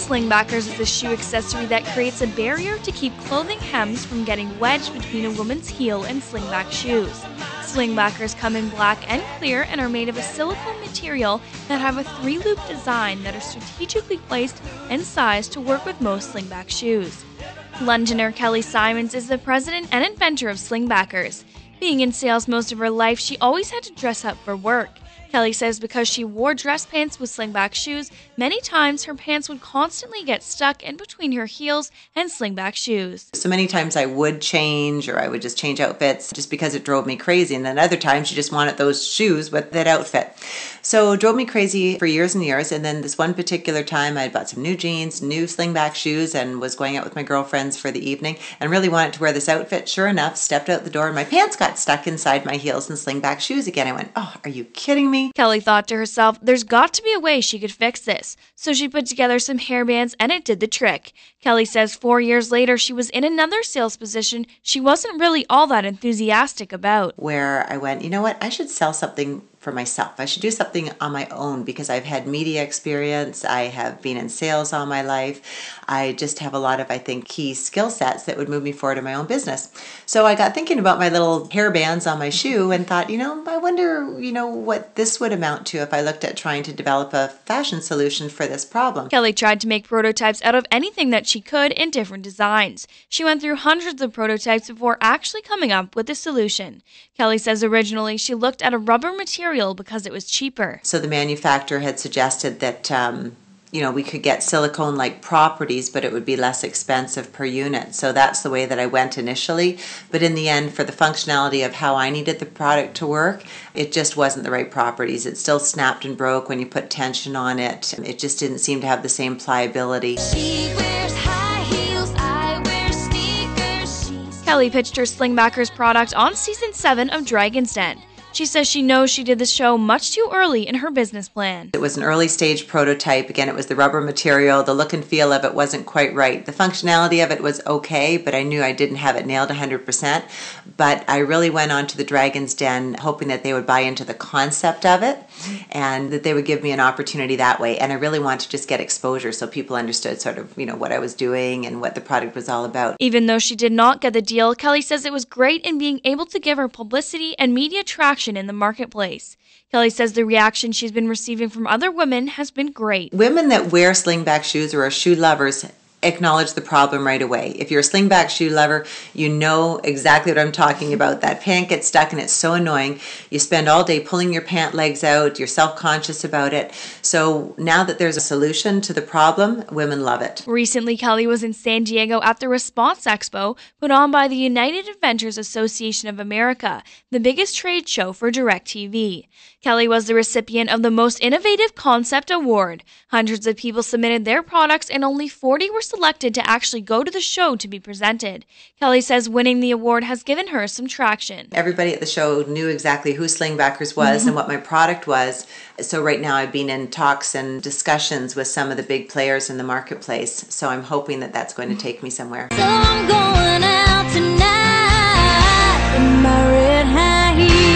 Slingbackers is a shoe accessory that creates a barrier to keep clothing hems from getting wedged between a woman's heel and slingback shoes. Slingbackers come in black and clear and are made of a silicone material that have a 3-loop design that are strategically placed and sized to work with most slingback shoes. Londoner Kelly Simons is the president and inventor of Slingbackers. Being in sales most of her life, she always had to dress up for work. Kelly says because she wore dress pants with slingback shoes, many times her pants would constantly get stuck in between her heels and slingback shoes. So many times I would change, or I would just change outfits just because it drove me crazy. And then other times you just wanted those shoes with that outfit. So it drove me crazy for years and years. And then this one particular time I had bought some new jeans, new slingback shoes, and was going out with my girlfriends for the evening and really wanted to wear this outfit. Sure enough, stepped out the door and my pants got stuck inside my heels and slingback shoes again. I went, oh, are you kidding me? Kelly thought to herself, there's got to be a way she could fix this. So she put together some hairbands and it did the trick. Kelly says 4 years later, she was in another sales position she wasn't really all that enthusiastic about. Where I went, you know what, I should sell something for myself. I should do something on my own because I've had media experience. I have been in sales all my life. I just have a lot of, I think, key skill sets that would move me forward in my own business. So I got thinking about my little hair bands on my shoe and thought, I wonder, what this would amount to if I looked at trying to develop a fashion solution for this problem. Kelly tried to make prototypes out of anything that she could in different designs. She went through hundreds of prototypes before actually coming up with a solution. Kelly says originally she looked at a rubber material because it was cheaper. So the manufacturer had suggested that we could get silicone-like properties, but it would be less expensive per unit. So that's the way that I went initially. But in the end, for the functionality of how I needed the product to work, it just wasn't the right properties. It still snapped and broke when you put tension on it. It just didn't seem to have the same pliability. She wears high heels, I wear sneakers. Kelly pitched her Slingbackers product on season 7 of Dragon's Den. She says she knows she did the show much too early in her business plan. It was an early stage prototype. Again, it was the rubber material. The look and feel of it wasn't quite right. The functionality of it was okay, but I knew I didn't have it nailed 100%. But I really went on to the Dragon's Den hoping that they would buy into the concept of it and that they would give me an opportunity that way. And I really wanted to just get exposure so people understood sort of, what I was doing and what the product was all about. Even though she did not get the deal, Kelly says it was great in being able to give her publicity and media traction in the marketplace. Kelly says the reaction she's been receiving from other women has been great. Women that wear slingback shoes or are shoe lovers acknowledge the problem right away. If you're a slingback shoe lover, you know exactly what I'm talking about. That pant gets stuck and it's so annoying. You spend all day pulling your pant legs out. You're self-conscious about it. So now that there's a solution to the problem, women love it. Recently, Kelly was in San Diego at the Response Expo put on by the United Inventors Association of America, the biggest trade show for DirecTV. Kelly was the recipient of the Most Innovative Concept Award. Hundreds of people submitted their products and only 40 were selected to actually go to the show to be presented. Kelly says winning the award has given her some traction. Everybody at the show knew exactly who Slingbackers was and what my product was. So right now I've been in talks and discussions with some of the big players in the marketplace. So I'm hoping that that's going to take me somewhere. So I'm going out tonight in my red high heels.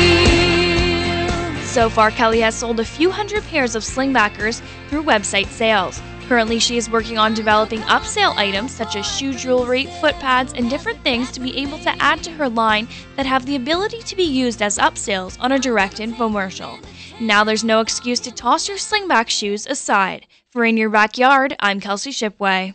So far, Kelly has sold a few hundred pairs of Slingbackers through website sales. Currently, she is working on developing upsale items such as shoe jewelry, foot pads, and different things to be able to add to her line that have the ability to be used as upsales on a direct infomercial. Now there's no excuse to toss your slingback shoes aside. For In Your Backyard, I'm Kelsey Shipway.